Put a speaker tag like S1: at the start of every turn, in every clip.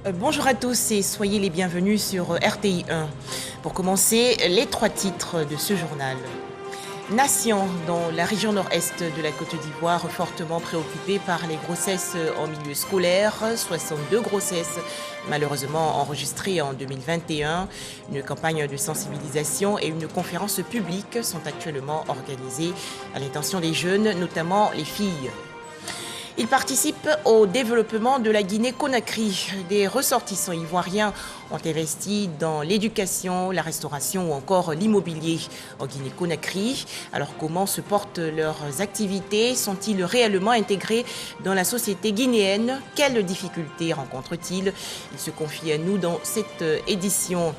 S1: Bonjour à tous et soyez les bienvenus sur RTI 1. Pour commencer, les trois titres de ce journal. Nation, dans la région nord-est de la Côte d'Ivoire, fortement préoccupée par les grossesses en milieu scolaire. 62 grossesses malheureusement enregistrées en 2021. Une campagne de sensibilisation et une conférence publique sont actuellement organisées à l'intention des jeunes, notamment les filles. Il participe au développement de la Guinée-Conakry. Des ressortissants ivoiriens ont investi dans l'éducation, la restauration ou encore l'immobilier en Guinée-Conakry. Alors comment se portent leurs activités? Sont-ils réellement intégrés dans la société guinéenne? Quelles difficultés rencontrent-ils? Ils se confient à nous dans cette édition.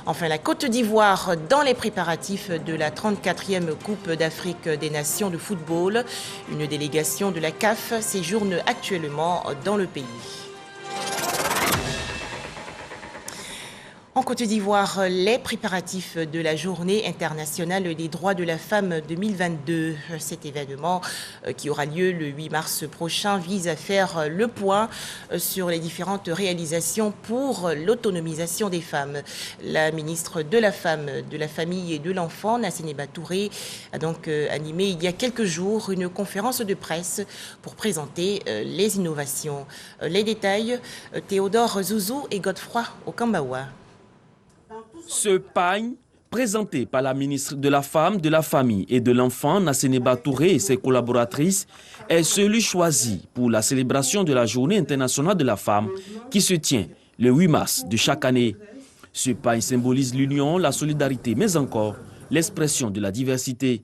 S1: Enfin, la Côte d'Ivoire dans les préparatifs de la 34e Coupe d'Afrique des Nations de football. Une délégation de la CAF séjourne actuellement dans le pays. En Côte d'Ivoire, les préparatifs de la Journée internationale des droits de la femme 2022. Cet événement qui aura lieu le 8 mars prochain vise à faire le point sur les différentes réalisations pour l'autonomisation des femmes. La ministre de la Femme, de la Famille et de l'Enfant, Nassénéba Touré, a donc animé il y a quelques jours une conférence de presse pour présenter les innovations. Les détails, Théodore Zouzou et Godefroy Okambawa.
S2: Ce pagne, présenté par la ministre de la Femme, de la Famille et de l'Enfant, Nassénéba Touré et ses collaboratrices, est celui choisi pour la célébration de la Journée internationale de la femme qui se tient le 8 mars de chaque année. Ce pagne symbolise l'union, la solidarité, mais encore l'expression de la diversité.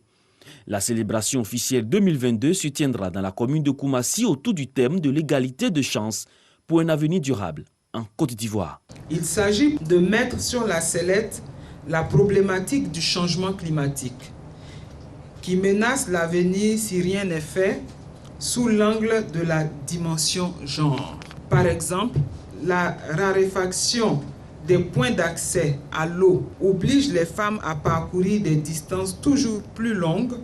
S2: La célébration officielle 2022 se tiendra dans la commune de Koumassi autour du thème de l'égalité de chance pour un avenir durable en Côte d'Ivoire.
S3: Il s'agit de mettre sur la sellette la problématique du changement climatique qui menace l'avenir si rien n'est fait sous l'angle de la dimension genre. Par exemple, la raréfaction des points d'accès à l'eau oblige les femmes à parcourir des distances toujours plus longues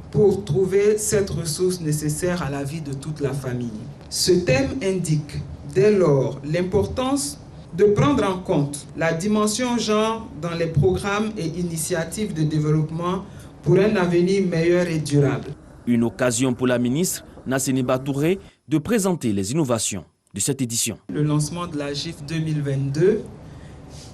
S3: pour trouver cette ressource nécessaire à la vie de toute la famille. Ce thème indique dès lors l'importance de prendre en compte la dimension genre dans les programmes et initiatives de développement pour un avenir meilleur et durable.
S2: Une occasion pour la ministre Nassénéba Touré de présenter les innovations de cette édition.
S3: Le lancement de la GIF 2022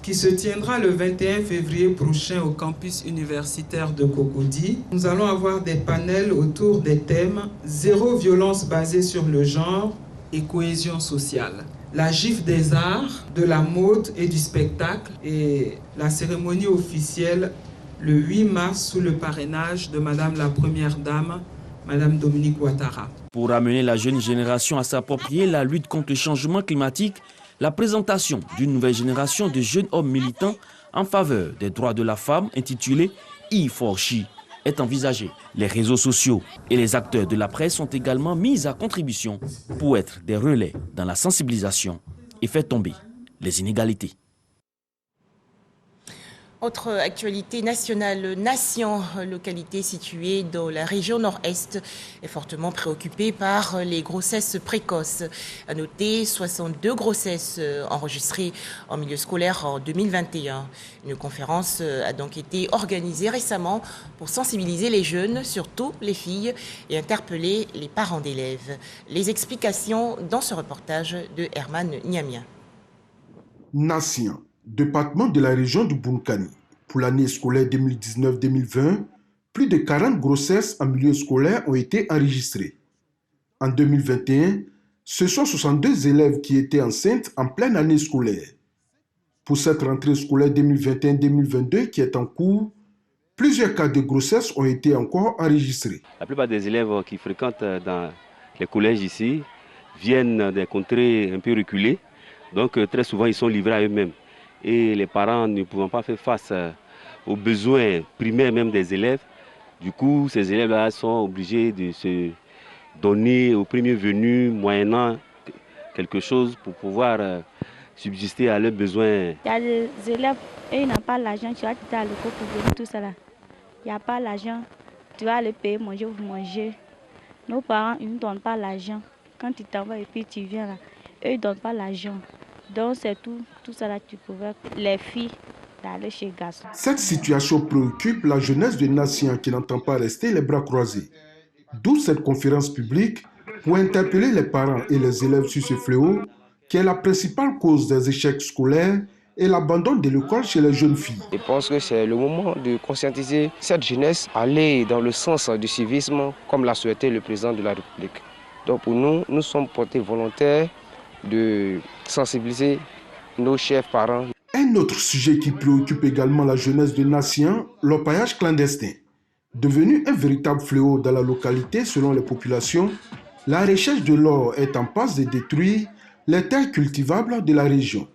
S3: qui se tiendra le 21 février prochain au campus universitaire de Cocody. Nous allons avoir des panels autour des thèmes zéro violence basée sur le genre et cohésion sociale. La GIF des arts, de la mode et du spectacle et la cérémonie officielle le 8 mars sous le parrainage de Madame la Première Dame, Madame Dominique Ouattara.
S2: Pour amener la jeune génération à s'approprier la lutte contre le changement climatique, la présentation d'une nouvelle génération de jeunes hommes militants en faveur des droits de la femme intitulée E4She est envisagée. Les réseaux sociaux et les acteurs de la presse sont également mis à contribution pour être des relais dans la sensibilisation et faire tomber les inégalités.
S1: Autre actualité nationale, Nation, localité située dans la région nord-est, est fortement préoccupée par les grossesses précoces. À noter 62 grossesses enregistrées en milieu scolaire en 2021. Une conférence a donc été organisée récemment pour sensibiliser les jeunes, surtout les filles, et interpeller les parents d'élèves. Les explications dans ce reportage de Herman Niamia.
S4: Nation, département de la région du Bounkani. Pour l'année scolaire 2019-2020, plus de 40 grossesses en milieu scolaire ont été enregistrées. En 2021, ce sont 62 élèves qui étaient enceintes en pleine année scolaire. Pour cette rentrée scolaire 2021-2022 qui est en cours, plusieurs cas de grossesse ont été encore enregistrés.
S5: La plupart des élèves qui fréquentent dans les collèges ici viennent des contrées un peu reculées. Donc très souvent, ils sont livrés à eux-mêmes. Et les parents ne pouvant pas faire face aux besoins primaires même des élèves, du coup, ces élèves-là sont obligés de se donner au premier venu, moyennant quelque chose pour pouvoir subsister à leurs besoins.
S6: Il y a des élèves et ils n'ont pas l'argent, tu vas quitter à l'école pour venir tout cela. Il n'y a pas l'argent, tu vas aller payer manger, vous mangez. Nos parents, ils ne donnent pas l'argent. Quand tu t'en vas et puis tu viens là, eux, ils ne donnent pas l'argent. Donc c'est tout ça là tu pouvais les filles d'aller chez les garçons.
S4: Cette situation préoccupe la jeunesse de Nassian qui n'entend pas rester les bras croisés. D'où cette conférence publique pour interpeller les parents et les élèves sur ce fléau qui est la principale cause des échecs scolaires et l'abandon de l'école chez les jeunes filles.
S7: Je pense que c'est le moment de conscientiser cette jeunesse, aller dans le sens du civisme comme l'a souhaité le président de la République. Donc pour nous, nous sommes portés volontaires de sensibiliser nos chefs parents.
S4: Un autre sujet qui préoccupe également la jeunesse de Nassian, l'orpaillage clandestin. Devenu un véritable fléau dans la localité selon les populations, la recherche de l'or est en passe de détruire les terres cultivables de la région.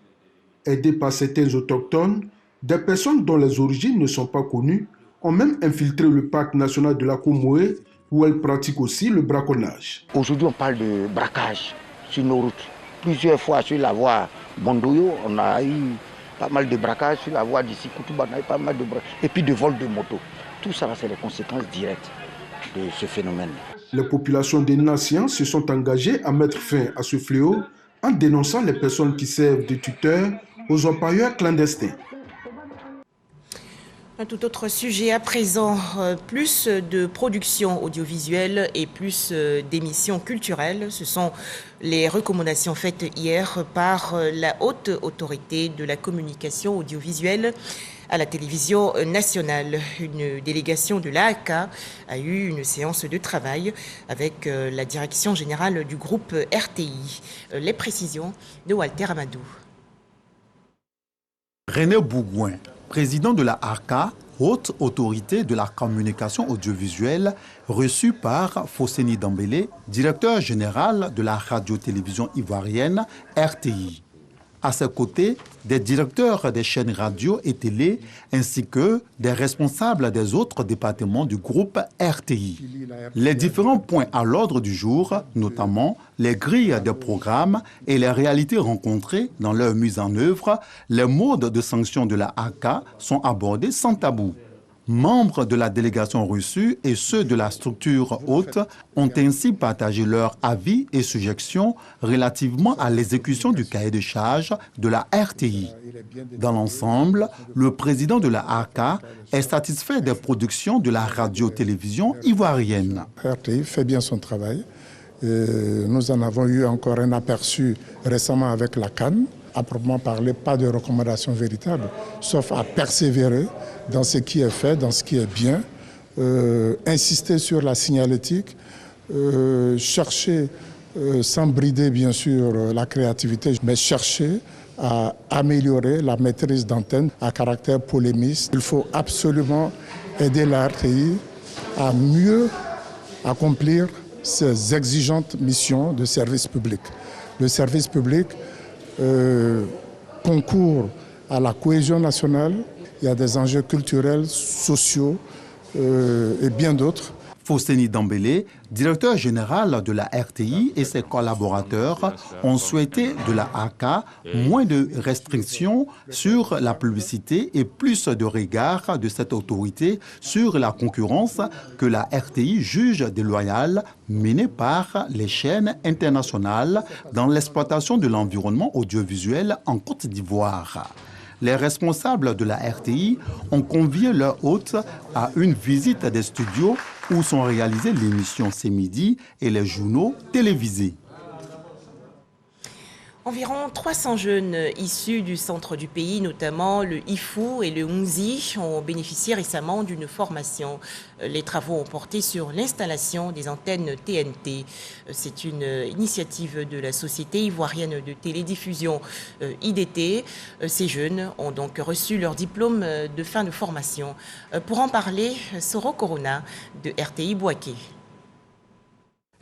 S4: Aidés par certains autochtones, des personnes dont les origines ne sont pas connues ont même infiltré le parc national de la Comoé où elles pratiquent aussi le braconnage.
S8: Aujourd'hui, on parle de braquage sur nos routes. Plusieurs fois sur la voie Bondoyo, on a eu pas mal de braquages sur la voie d'ici Koutouba, on a eu pas mal de braquages. Et puis de vol de moto. Tout ça, c'est les conséquences directes de ce phénomène.
S4: Les populations des Nassian se sont engagées à mettre fin à ce fléau en dénonçant les personnes qui servent de tuteurs aux orpailleurs clandestins.
S1: Un tout autre sujet à présent, plus de production audiovisuelle et plus d'émissions culturelles. Ce sont les recommandations faites hier par la haute autorité de la communication audiovisuelle à la télévision nationale. Une délégation de l'AAK a eu une séance de travail avec la direction générale du groupe RTI. Les précisions de Walter Amadou.
S9: René Bougouin, président de la AAK, haute autorité de la communication audiovisuelle, reçu par Fosséni Dambélé, directeur général de la radio-télévision ivoirienne RTI. À ses côtés, des directeurs des chaînes radio et télé, ainsi que des responsables des autres départements du groupe RTI. Les différents points à l'ordre du jour, notamment les grilles des programmes et les réalités rencontrées dans leur mise en œuvre, les modes de sanction de la AAK sont abordés sans tabou. Membres de la délégation reçue et ceux de la structure haute ont ainsi partagé leurs avis et suggestions relativement à l'exécution du cahier de charges de la RTI. Dans l'ensemble, le président de la AAK est satisfait des productions de la radio-télévision ivoirienne.
S10: RTI fait bien son travail. Nous en avons eu encore un aperçu récemment avec la CAN. À proprement parler, pas de recommandations véritables, sauf à persévérer dans ce qui est fait, dans ce qui est bien, insister sur la signalétique, chercher, sans brider bien sûr la créativité, mais chercher à améliorer la maîtrise d'antenne à caractère polémiste. Il faut absolument aider la RTI à mieux accomplir ses exigeantes missions de service public. Le service public concourt à la cohésion nationale, il y a des enjeux culturels, sociaux et bien d'autres.
S9: Fosséni Dambélé, directeur général de la RTI et ses collaborateurs ont souhaité de la AAK moins de restrictions sur la publicité et plus de regard de cette autorité sur la concurrence que la RTI juge déloyale menée par les chaînes internationales dans l'exploitation de l'environnement audiovisuel en Côte d'Ivoire. Les responsables de la RTI ont convié leur hôte à une visite des studios où sont réalisées l'émission C'est Midi et les journaux télévisés.
S1: Environ 300 jeunes issus du centre du pays, notamment le IFU et le Hunzi, ont bénéficié récemment d'une formation. Les travaux ont porté sur l'installation des antennes TNT. C'est une initiative de la Société ivoirienne de télédiffusion IDT. Ces jeunes ont donc reçu leur diplôme de fin de formation. Pour en parler, Soro Corona de RTI Bouaké.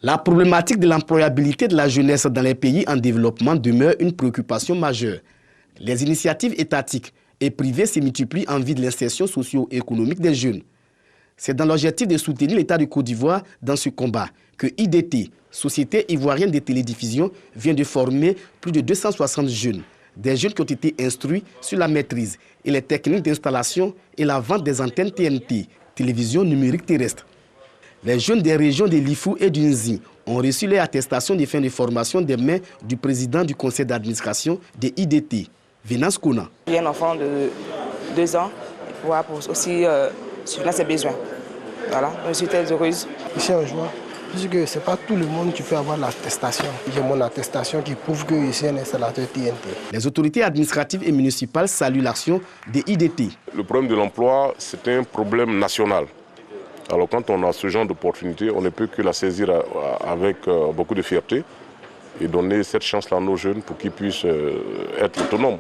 S11: La problématique de l'employabilité de la jeunesse dans les pays en développement demeure une préoccupation majeure. Les initiatives étatiques et privées se multiplient en vue de l'insertion socio-économique des jeunes. C'est dans l'objectif de soutenir l'État de Côte d'Ivoire dans ce combat que IDT, Société ivoirienne de télédiffusion, vient de former plus de 260 jeunes. Des jeunes qui ont été instruits sur la maîtrise et les techniques d'installation et la vente des antennes TNT, télévision numérique terrestre. Les jeunes des régions de l'IFU et du Nzi ont reçu leur attestation de fin de formation des mains du président du conseil d'administration des IDT, Venance Kouna.
S12: J'ai un enfant de 2 ans pour aussi subvenir ses besoins. Voilà, je suis très heureuse.
S13: Je suis en joie, puisque ce n'est pas tout le monde qui peut avoir l'attestation. J'ai mon attestation qui prouve que je suis un installateur TNT.
S11: Les autorités administratives et municipales saluent l'action des IDT.
S14: Le problème de l'emploi, c'est un problème national. Alors quand on a ce genre d'opportunité, on ne peut que la saisir avec beaucoup de fierté et donner cette chance-là à nos jeunes pour qu'ils puissent être autonomes.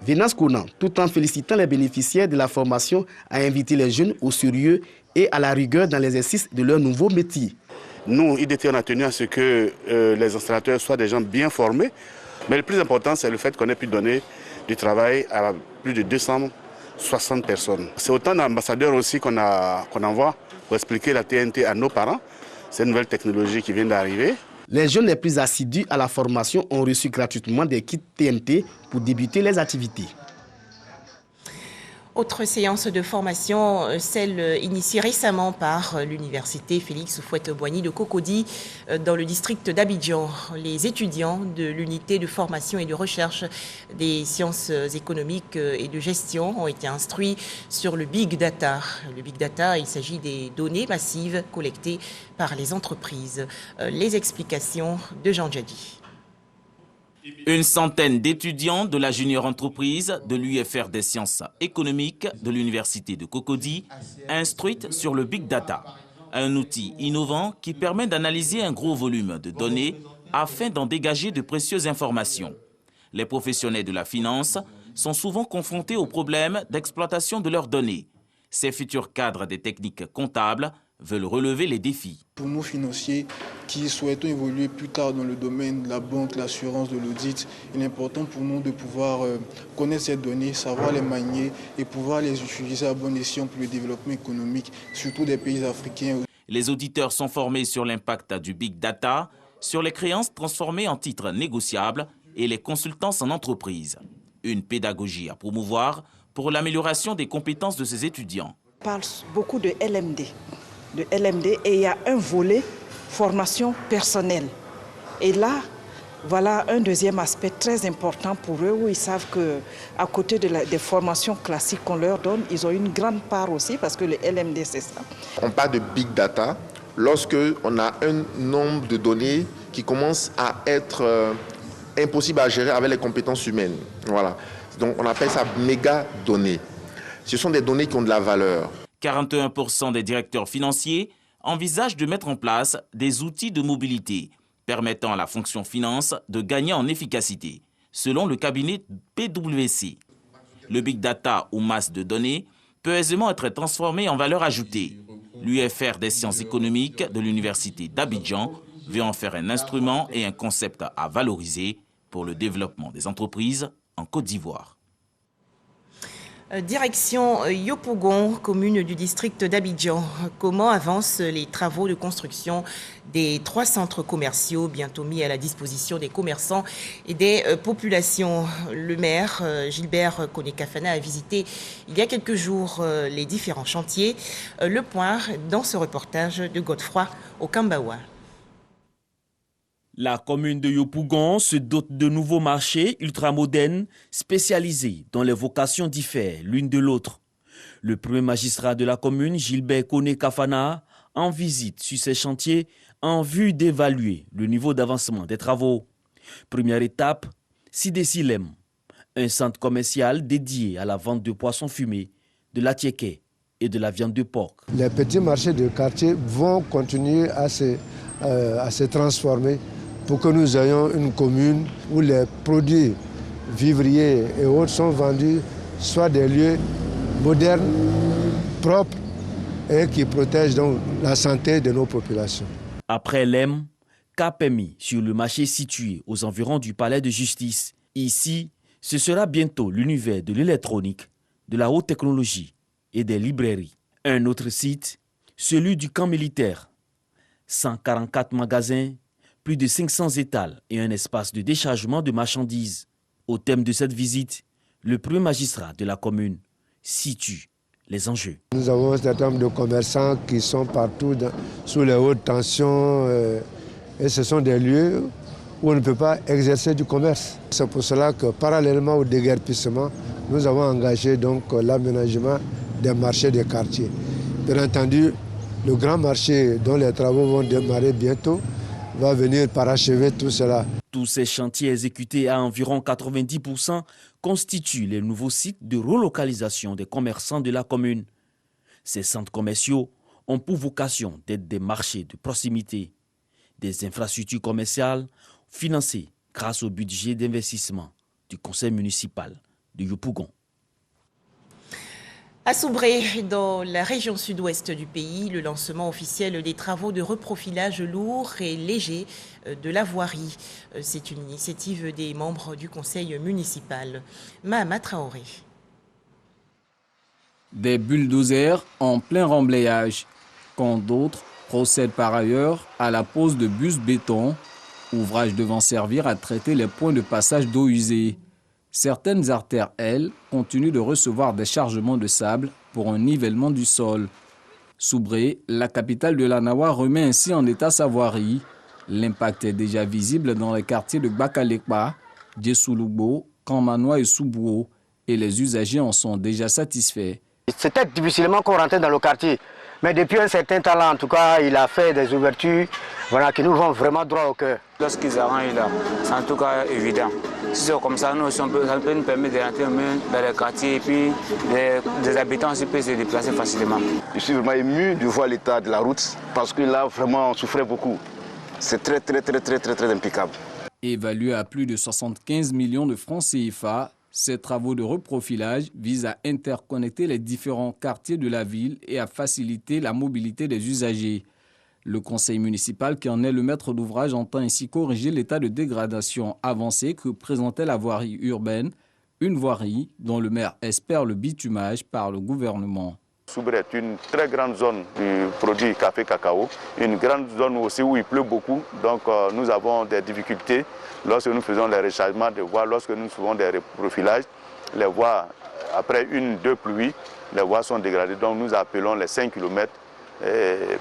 S11: Venance Kouna, tout en félicitant les bénéficiaires de la formation, a invité les jeunes au sérieux et à la rigueur dans l'exercice de leur nouveau métier.
S15: Nous, IDT, on a tenu à ce que les installateurs soient des gens bien formés, mais le plus important, c'est le fait qu'on ait pu donner du travail à plus de 260 personnes. C'est autant d'ambassadeurs aussi qu'on envoie pour expliquer la TNT à nos parents. C'est une nouvelle technologie qui vient d'arriver.
S11: Les jeunes les plus assidus à la formation ont reçu gratuitement des kits TNT pour débuter les activités.
S1: Autre séance de formation, celle initiée récemment par l'université Félix Houphouët-Boigny de Cocody dans le district d'Abidjan. Les étudiants de l'unité de formation et de recherche des sciences économiques et de gestion ont été instruits sur le Big Data. Le Big Data, il s'agit des données massives collectées par les entreprises. Les explications de Jean Djadi.
S2: Une centaine d'étudiants de la junior entreprise de l'UFR des sciences économiques de l'université de Cocody instruites sur le Big Data, un outil innovant qui permet d'analyser un gros volume de données afin d'en dégager de précieuses informations. Les professionnels de la finance sont souvent confrontés aux problèmes d'exploitation de leurs données. Ces futurs cadres des techniques comptables veulent relever les défis.
S16: Pour nous financiers qui souhaitons évoluer plus tard dans le domaine de la banque, l'assurance, de l'audit, il est important pour nous de pouvoir connaître ces données, savoir les manier et pouvoir les utiliser à bon escient pour le développement économique, surtout des pays africains.
S2: Les auditeurs sont formés sur l'impact du Big Data, sur les créances transformées en titres négociables et les consultances en entreprise. Une pédagogie à promouvoir pour l'amélioration des compétences de ces étudiants.
S17: On parle beaucoup de LMD. Et il y a un volet formation personnelle. Et là, voilà un deuxième aspect très important pour eux où ils savent qu'à côté des formations classiques qu'on leur donne, ils ont une grande part aussi parce que le LMD c'est ça.
S18: On parle de big data lorsque on a un nombre de données qui commence à être impossible à gérer avec les compétences humaines. Voilà. Donc on appelle ça méga données. Ce sont des données qui ont de la valeur.
S2: 41% des directeurs financiers envisagent de mettre en place des outils de mobilité permettant à la fonction finance de gagner en efficacité, selon le cabinet PwC. Le big data ou masse de données peut aisément être transformé en valeur ajoutée. L'UFR des sciences économiques de l'université d'Abidjan veut en faire un instrument et un concept à valoriser pour le développement des entreprises en Côte d'Ivoire.
S1: Direction Yopougon, commune du district d'Abidjan. Comment avancent les travaux de construction des 3 centres commerciaux bientôt mis à la disposition des commerçants et des populations? Le maire, Gilbert Konekafana, a visité il y a quelques jours les différents chantiers. Le point dans ce reportage de Godefroy Okambawa.
S2: La commune de Yopougon se dote de nouveaux marchés ultramodernes spécialisés dont les vocations diffèrent l'une de l'autre. Le premier magistrat de la commune, Gilbert Konekafana, en visite sur ces chantiers en vue d'évaluer le niveau d'avancement des travaux. Première étape, Sidésilem, un centre commercial dédié à la vente de poissons fumés, de la tiéké et de la viande de porc.
S19: Les petits marchés de quartier vont continuer à se transformer pour que nous ayons une commune où les produits vivriers et autres sont vendus, soit des lieux modernes, propres et qui protègent donc la santé de nos populations.
S2: Après l'EM, cap est mis sur le marché situé aux environs du palais de justice. Ici, ce sera bientôt l'univers de l'électronique, de la haute technologie et des librairies. Un autre site, celui du camp militaire. 144 magasins, plus de 500 étals et un espace de déchargement de marchandises. Au thème de cette visite, le premier magistrat de la commune situe les enjeux.
S19: Nous avons un certain nombre de commerçants qui sont partout sous les hautes tensions Et ce sont des lieux où on ne peut pas exercer du commerce. C'est pour cela que parallèlement au déguerpissement, nous avons engagé donc l'aménagement des marchés des quartiers. Bien entendu, le grand marché dont les travaux vont démarrer bientôt va venir parachever tout cela.
S2: Tous ces chantiers exécutés à environ 90% constituent les nouveaux sites de relocalisation des commerçants de la commune. Ces centres commerciaux ont pour vocation d'être des marchés de proximité, des infrastructures commerciales financées grâce au budget d'investissement du conseil municipal de Yopougon.
S1: À Soubré, dans la région sud-ouest du pays, le lancement officiel des travaux de reprofilage lourd et léger de la voirie. C'est une initiative des membres du conseil municipal. Mahama Traoré.
S20: Des bulldozers en plein remblayage, quand d'autres procèdent par ailleurs à la pose de bus béton, ouvrage devant servir à traiter les points de passage d'eau usée. Certaines artères, elles, continuent de recevoir des chargements de sable pour un nivellement du sol. Soubré, la capitale de la Nawa, remet ainsi en état sa voirie. L'impact est déjà visible dans les quartiers de Bakalekpa, Djessoulugbo, Kammanoua et Soubouo, et les usagers en sont déjà satisfaits.
S21: C'était difficilement qu'on rentrait dans le quartier, mais depuis un certain temps là, en tout cas, il a fait des ouvertures qui nous vont vraiment droit au cœur.
S22: Lorsqu'ils arrivent là, c'est en tout cas évident. Si c'est comme ça, nous aussi, ça peut nous permettre de rentrer dans les quartiers et puis les habitants aussi peuvent se déplacer facilement.
S23: Je suis vraiment ému de voir l'état de la route parce que là, vraiment, on souffrait beaucoup. C'est très impeccable.
S20: Évalué à plus de 75 millions de francs CFA, ces travaux de reprofilage visent à interconnecter les différents quartiers de la ville et à faciliter la mobilité des usagers. Le conseil municipal, qui en est le maître d'ouvrage, entend ainsi corriger l'état de dégradation avancé que présentait la voirie urbaine, une voirie dont le maire espère le bitumage par le gouvernement.
S23: Soubré est une très grande zone du produit café-cacao, une grande zone aussi où il pleut beaucoup, donc nous avons des difficultés lorsque nous faisons les rechargements de voies, lorsque nous faisons des reprofilages, les voies, après 1-2 pluies, les voies sont dégradées, donc nous appelons les 5 km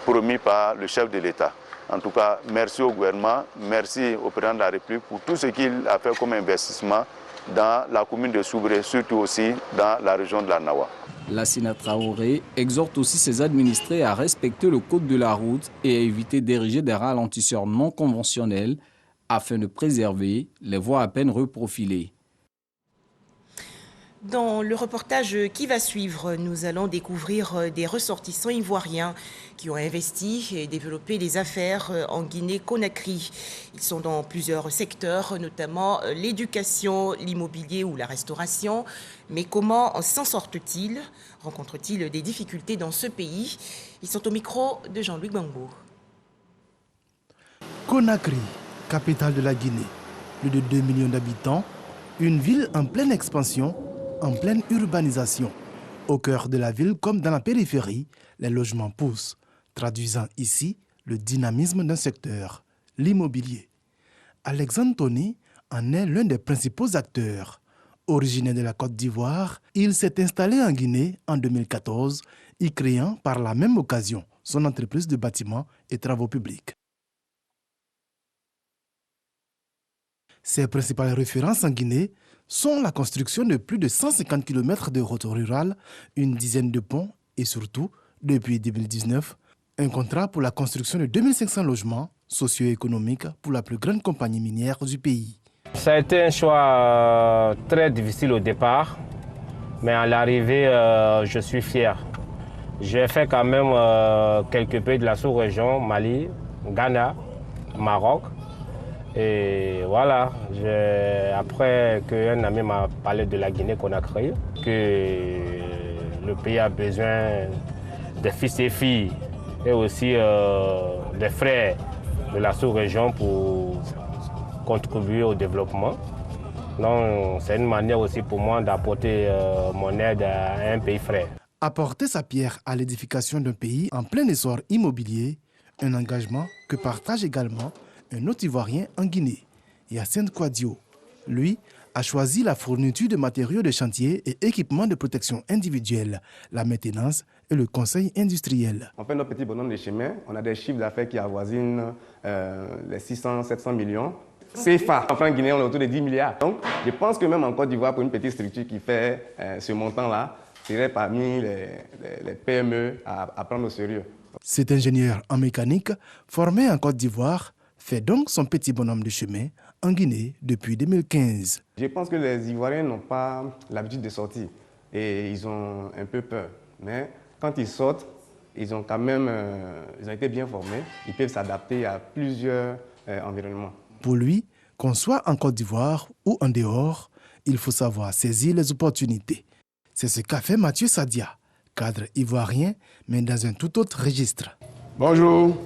S23: promis par le chef de l'État. En tout cas, merci au gouvernement, merci au président de la République pour tout ce qu'il a fait comme investissement dans la commune de Soubré, surtout aussi dans la région de la Nawa.
S20: Lassina Traoré exhorte aussi ses administrés à respecter le code de la route et à éviter d'ériger des ralentisseurs non conventionnels afin de préserver les voies à peine reprofilées.
S1: Dans le reportage qui va suivre, nous allons découvrir des ressortissants ivoiriens qui ont investi et développé des affaires en Guinée-Conakry. Ils sont dans plusieurs secteurs, notamment l'éducation, l'immobilier ou la restauration. Mais comment s'en sortent-ils? Rencontrent-ils des difficultés dans ce pays? Ils sont au micro de Jean-Louis Gbangbo.
S24: Conakry, capitale de la Guinée. Plus de 2 millions d'habitants, une ville en pleine expansion, en pleine urbanisation. Au cœur de la ville comme dans la périphérie, les logements poussent, traduisant ici le dynamisme d'un secteur, l'immobilier. Alexandre Tony en est l'un des principaux acteurs. Originaire de la Côte d'Ivoire, il s'est installé en Guinée en 2014, y créant par la même occasion son entreprise de bâtiments et travaux publics. Ses principales références en Guinée sont la construction de plus de 150 km de routes rurales, une dizaine de ponts et surtout, depuis 2019, un contrat pour la construction de 2500 logements socio-économiques pour la plus grande compagnie minière du pays.
S25: Ça a été un choix très difficile au départ, mais à l'arrivée, je suis fier. J'ai fait quand même quelques pays de la sous-région, Mali, Ghana, Maroc. Et voilà, après qu'un ami m'a parlé de la Guinée-Conakry, que le pays a besoin des fils et filles et aussi des frères de la sous-région pour contribuer au développement. Donc c'est une manière aussi pour moi d'apporter mon aide à un pays frère.
S24: Apporter sa pierre à l'édification d'un pays en plein essor immobilier, un engagement que partage également un autre Ivoirien en Guinée, Yacine Kouadio. Lui a choisi la fourniture de matériaux de chantier et équipements de protection individuelle, la maintenance et le conseil industriel.
S3: On fait nos petits bonhommes de chemin. On a des chiffres d'affaires qui avoisinent les 600-700 millions. CFA, en francs guinéens, on est autour de 10 milliards. Donc, je pense que même en Côte d'Ivoire, pour une petite structure qui fait ce montant-là, serait parmi les PME à prendre au sérieux.
S24: Cet ingénieur en mécanique, formé en Côte d'Ivoire, fait donc son petit bonhomme de chemin en Guinée depuis 2015.
S3: Je pense que les Ivoiriens n'ont pas l'habitude de sortir et ils ont un peu peur. Mais quand ils sortent, ils ont quand même ils ont été bien formés. Ils peuvent s'adapter à plusieurs environnements.
S24: Pour lui, qu'on soit en Côte d'Ivoire ou en dehors, il faut savoir saisir les opportunités. C'est ce qu'a fait Mathieu Sadia, cadre ivoirien, mais dans un tout autre registre.
S3: Bonjour.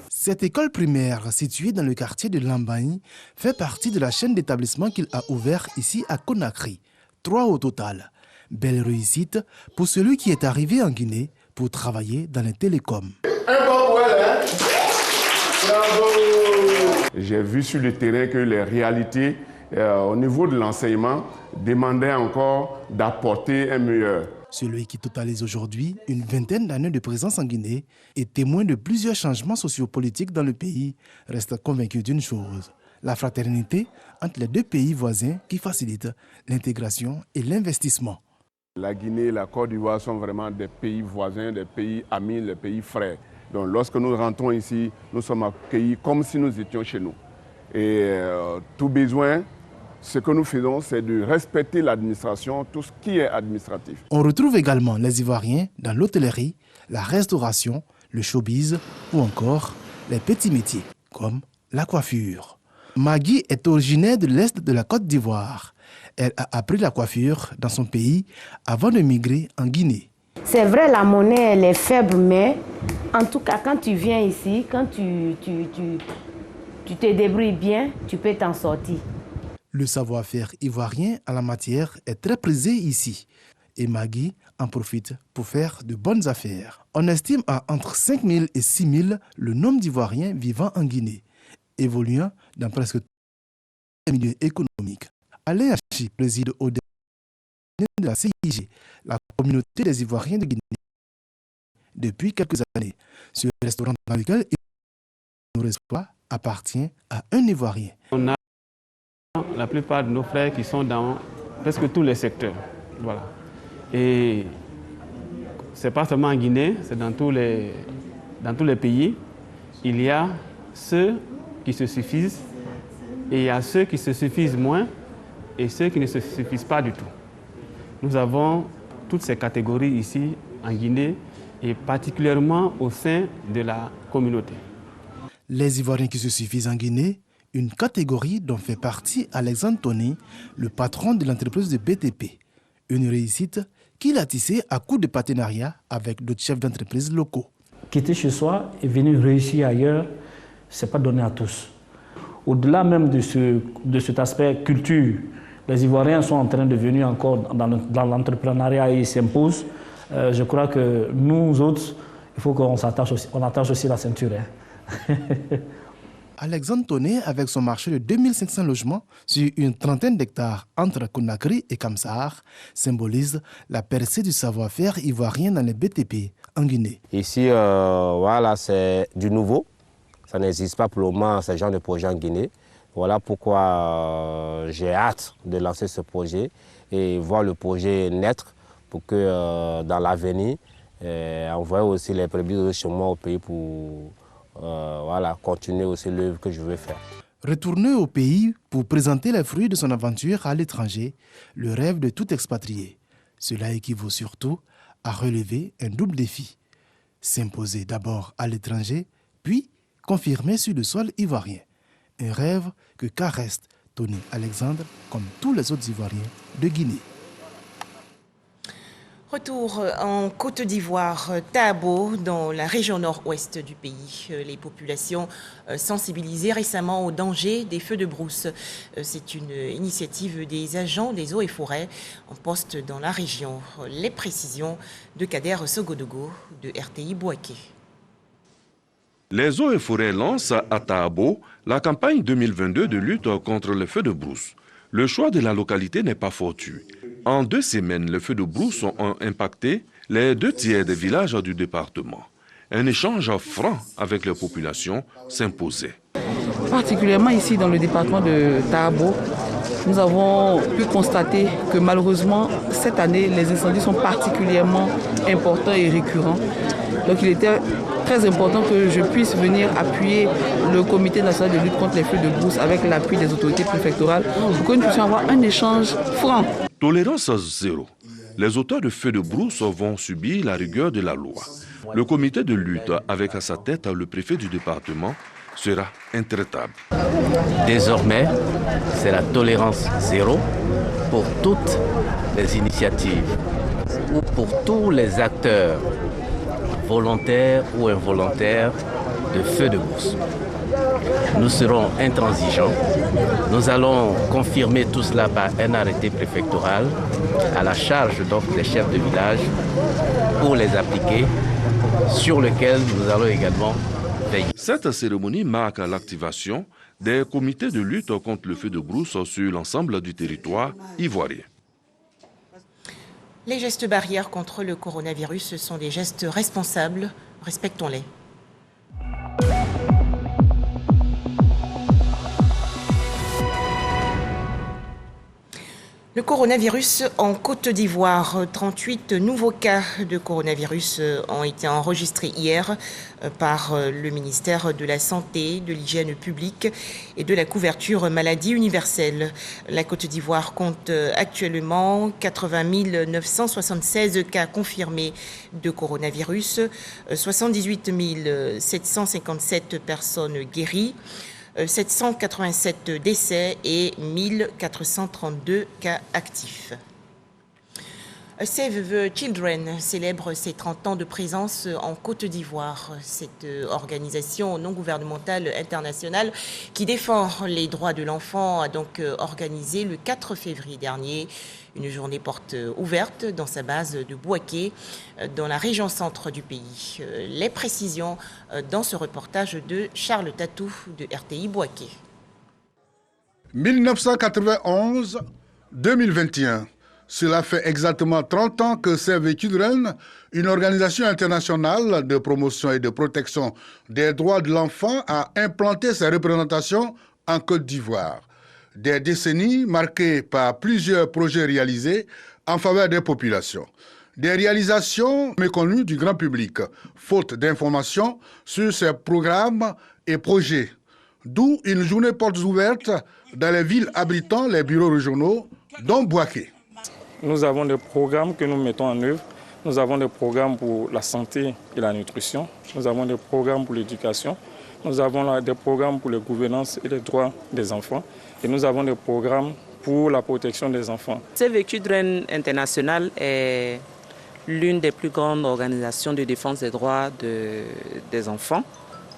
S24: Cette école primaire, située dans le quartier de Lambagne, fait partie de la chaîne d'établissements qu'il a ouvert ici à Conakry. 3 au total. Belle réussite pour celui qui est arrivé en Guinée pour travailler dans les télécoms.
S5: Un bon poil, hein? Bravo!
S6: J'ai vu sur le terrain que les réalités au niveau de l'enseignement demandaient encore d'apporter un meilleur.
S24: Celui qui totalise aujourd'hui une vingtaine d'années de présence en Guinée et témoin de plusieurs changements sociopolitiques dans le pays, reste convaincu d'une chose: la fraternité entre les deux pays voisins qui facilite l'intégration et l'investissement.
S6: La Guinée et la Côte d'Ivoire sont vraiment des pays voisins, des pays amis, des pays frères. Donc lorsque nous rentrons ici, nous sommes accueillis comme si nous étions chez nous. Et tout besoin, ce que nous faisons, c'est de respecter l'administration, tout ce qui est administratif.
S24: On retrouve également les Ivoiriens dans l'hôtellerie, la restauration, le showbiz ou encore les petits métiers comme la coiffure. Maggie est originaire de l'Est de la Côte d'Ivoire. Elle a appris la coiffure dans son pays avant de migrer en Guinée.
S7: C'est vrai, la monnaie elle est faible, mais en tout cas, quand tu viens ici, quand tu te débrouilles bien, tu peux t'en sortir.
S24: Le savoir-faire ivoirien en la matière est très prisé ici. Et Maggie en profite pour faire de bonnes affaires. On estime à entre 5 000 et 6 000 le nombre d'Ivoiriens vivant en Guinée, évoluant dans presque tous les milieux économiques. Alain Hachi préside au dernier de la CIG, la communauté des Ivoiriens de Guinée, depuis quelques années. Ce restaurant dans lequel il nous reçoit appartient à un Ivoirien.
S8: On a la plupart de nos frères qui sont dans presque tous les secteurs. Voilà. Et ce n'est pas seulement en Guinée, c'est dans tous les pays. Il y a ceux qui se suffisent et il y a ceux qui se suffisent moins et ceux qui ne se suffisent pas du tout. Nous avons toutes ces catégories ici en Guinée et particulièrement au sein de la communauté.
S24: Les Ivoiriens qui se suffisent en Guinée, une catégorie dont fait partie Alexandre Tony, le patron de l'entreprise de BTP. Une réussite qu'il a tissée à coup de partenariat avec d'autres chefs d'entreprise locaux.
S26: Quitter chez soi et venir réussir ailleurs, ce n'est pas donné à tous. Au-delà même de cet aspect culture, les Ivoiriens sont en train de venir encore dans l'entrepreneuriat et ils s'imposent. Je crois que nous autres, il faut qu'on attache aussi la ceinture. Hein.
S24: Alexandre Toné, avec son marché de 2500 logements sur une trentaine d'hectares entre Conakry et Kamsar, symbolise la percée du savoir-faire ivoirien dans les BTP en Guinée.
S27: Ici, voilà, c'est du nouveau. Ça n'existe pas pour le moment, ce genre de projet en Guinée. Voilà pourquoi j'ai hâte de lancer ce projet et voir le projet naître pour que dans l'avenir, envoyer aussi les prémices chez moi au pays pour voilà, continuer aussi l'œuvre que je veux faire.
S24: Retourner au pays pour présenter les fruits de son aventure à l'étranger, le rêve de tout expatrié. Cela équivaut surtout à relever un double défi. S'imposer d'abord à l'étranger, puis confirmer sur le sol ivoirien. Un rêve que caresse Tony Alexandre comme tous les autres Ivoiriens de Guinée.
S1: Retour en Côte d'Ivoire, Tabo, dans la région nord-ouest du pays. Les populations sensibilisées récemment au danger des feux de brousse. C'est une initiative des agents des eaux et forêts en poste dans la région. Les précisions de Kader Sogodogo de RTI Bouaké.
S4: Les eaux et forêts lancent à Tabo la campagne 2022 de lutte contre les feux de brousse. Le choix de la localité n'est pas fortuit. En 2 semaines, les feux de brousse ont impacté les 2 tiers des villages du département. Un échange franc avec les populations s'imposait.
S9: Particulièrement ici dans le département de Tabo, nous avons pu constater que malheureusement, cette année, les incendies sont particulièrement importants et récurrents. Donc il était très important que je puisse venir appuyer le comité national de lutte contre les feux de brousse avec l'appui des autorités préfectorales pour que nous puissions avoir un échange franc.
S4: Tolérance zéro. Les auteurs de feux de brousse vont subir la rigueur de la loi. Le comité de lutte, avec à sa tête le préfet du département, sera intraitable.
S10: Désormais, c'est la tolérance zéro pour toutes les initiatives ou pour tous les acteurs volontaires ou involontaires de feux de brousse. Nous serons intransigeants. Nous allons confirmer tout cela par un arrêté préfectoral à la charge donc des chefs de village pour les appliquer, sur lequel nous allons également veiller.
S4: Cette cérémonie marque l'activation des comités de lutte contre le feu de brousse sur l'ensemble du territoire ivoirien.
S1: Les gestes barrières contre le coronavirus sont des gestes responsables. Respectons-les. Le coronavirus en Côte d'Ivoire, 38 nouveaux cas de coronavirus ont été enregistrés hier par le ministère de la Santé, de l'Hygiène publique et de la couverture maladie universelle. La Côte d'Ivoire compte actuellement 80 976 cas confirmés de coronavirus, 78 757 personnes guéries, 787 décès et 1432 cas actifs. Save the Children célèbre ses 30 ans de présence en Côte d'Ivoire. Cette organisation non gouvernementale internationale qui défend les droits de l'enfant a donc organisé le 4 février dernier une journée porte ouverte dans sa base de Bouaké, dans la région centre du pays. Les précisions dans ce reportage de Charles Tatou de RTI Bouaké.
S12: 1991-2021. Cela fait exactement 30 ans que Save the Children, une organisation internationale de promotion et de protection des droits de l'enfant, a implanté ses représentations en Côte d'Ivoire. Des décennies marquées par plusieurs projets réalisés en faveur des populations. Des réalisations méconnues du grand public, faute d'informations sur ces programmes et projets. D'où une journée portes ouvertes dans les villes abritant les bureaux régionaux, dont Bouaké.
S13: Nous avons des programmes que nous mettons en œuvre. Nous avons des programmes pour la santé et la nutrition. Nous avons des programmes pour l'éducation. Nous avons des programmes pour la gouvernance et les droits des enfants. Et nous avons des programmes pour la protection des enfants.
S14: Save the Children International est l'une des plus grandes organisations de défense des droits des enfants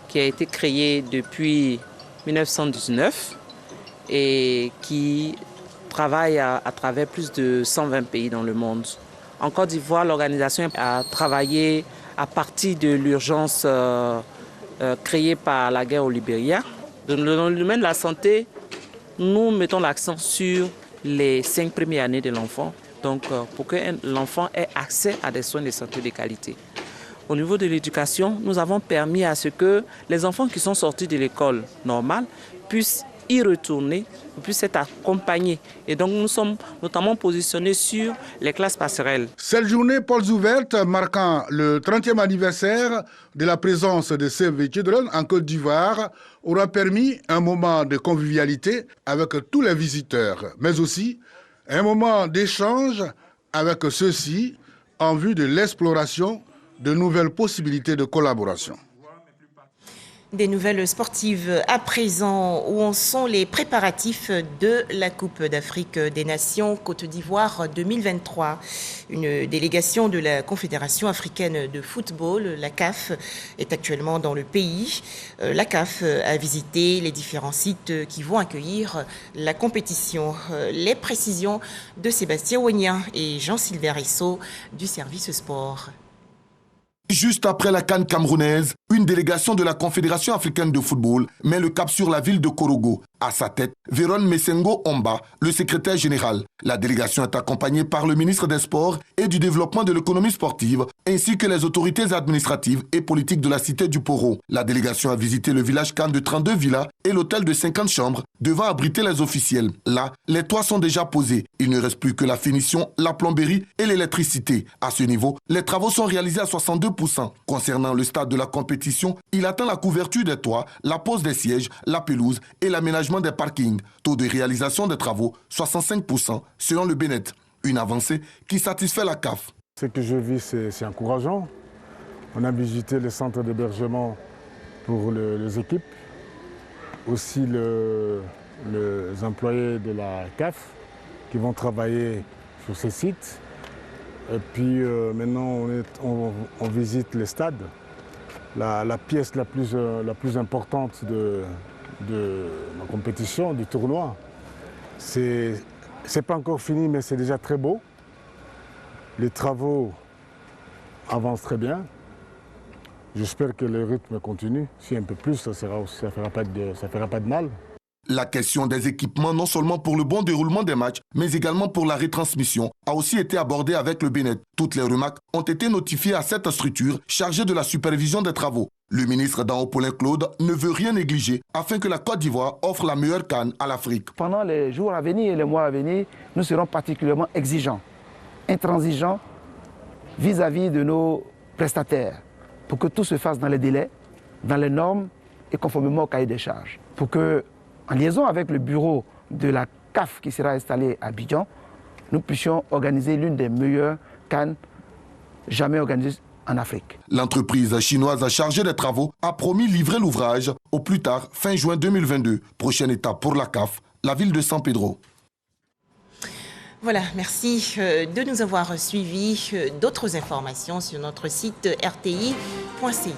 S14: qui a été créée depuis 1919 et qui travaille à travers plus de 120 pays dans le monde. En Côte d'Ivoire, l'organisation a travaillé à partir de l'urgence créée par la guerre au Libéria. Dans le domaine de la santé, nous mettons l'accent sur les 5 premières années de l'enfant, donc pour que l'enfant ait accès à des soins de santé de qualité. Au niveau de l'éducation, nous avons permis à ce que les enfants qui sont sortis de l'école normale puissent y retourner, puissent être accompagnés. Et donc nous sommes notamment positionnés sur les classes passerelles.
S12: Cette journée portes ouvertes marquant le 30e anniversaire de la présence de Save the Children en Côte d'Ivoire aura permis un moment de convivialité avec tous les visiteurs, mais aussi un moment d'échange avec ceux-ci en vue de l'exploration de nouvelles possibilités de collaboration.
S1: Des nouvelles sportives à présent. Où en sont les préparatifs de la Coupe d'Afrique des Nations Côte d'Ivoire 2023? Une délégation de la Confédération africaine de football, la CAF, est actuellement dans le pays. La CAF a visité les différents sites qui vont accueillir la compétition. Les précisions de Sébastien Ouénien et Jean-Sylvain Rissot du service sport.
S2: Juste après la CAN camerounaise, une délégation de la Confédération africaine de football met le cap sur la ville de Korogo. À sa tête, Véron Messengo Omba, le secrétaire général. La délégation est accompagnée par le ministre des Sports et du Développement de l'économie sportive, ainsi que les autorités administratives et politiques de la cité du Poro. La délégation a visité le village CAN de 32 villas et l'hôtel de 50 chambres, devant abriter les officiels. Là, les toits sont déjà posés. Il ne reste plus que la finition, la plomberie et l'électricité. À ce niveau, les travaux sont réalisés à 62%. Concernant le stade de la compétition, il atteint la couverture des toits, la pose des sièges, la pelouse et l'aménagement des parkings. Taux de réalisation des travaux, 65% selon le Bénet. Une avancée qui satisfait la CAF.
S11: Ce que je vis, c'est encourageant. On a visité les centres d'hébergement pour les équipes, aussi les employés de la CAF qui vont travailler sur ces sites. Et puis maintenant, on visite les stades. La pièce la plus importante de la compétition, du tournoi. C'est pas encore fini, mais c'est déjà très beau. Les travaux avancent très bien. J'espère que le rythme continue. Si un peu plus, ça ne fera pas de mal.
S2: La question des équipements, non seulement pour le bon déroulement des matchs, mais également pour la retransmission, a aussi été abordée avec le Bénet. Toutes les remarques ont été notifiées à cette structure chargée de la supervision des travaux. Le ministre Daopolin Claude ne veut rien négliger afin que la Côte d'Ivoire offre la meilleure CAN à l'Afrique.
S15: Pendant les jours à venir et les mois à venir, nous serons particulièrement exigeants, intransigeants vis-à-vis de nos prestataires pour que tout se fasse dans les délais, dans les normes et conformément au cahier des charges. Pour que, en liaison avec le bureau de la CAF qui sera installé à Abidjan, nous puissions organiser l'une des meilleures CAN jamais organisées en Afrique.
S2: L'entreprise chinoise chargée des travaux a promis livrer l'ouvrage au plus tard fin juin 2022. Prochaine étape pour la CAF, la ville de San Pedro.
S1: Voilà, merci de nous avoir suivis. D'autres informations sur notre site rti.ci.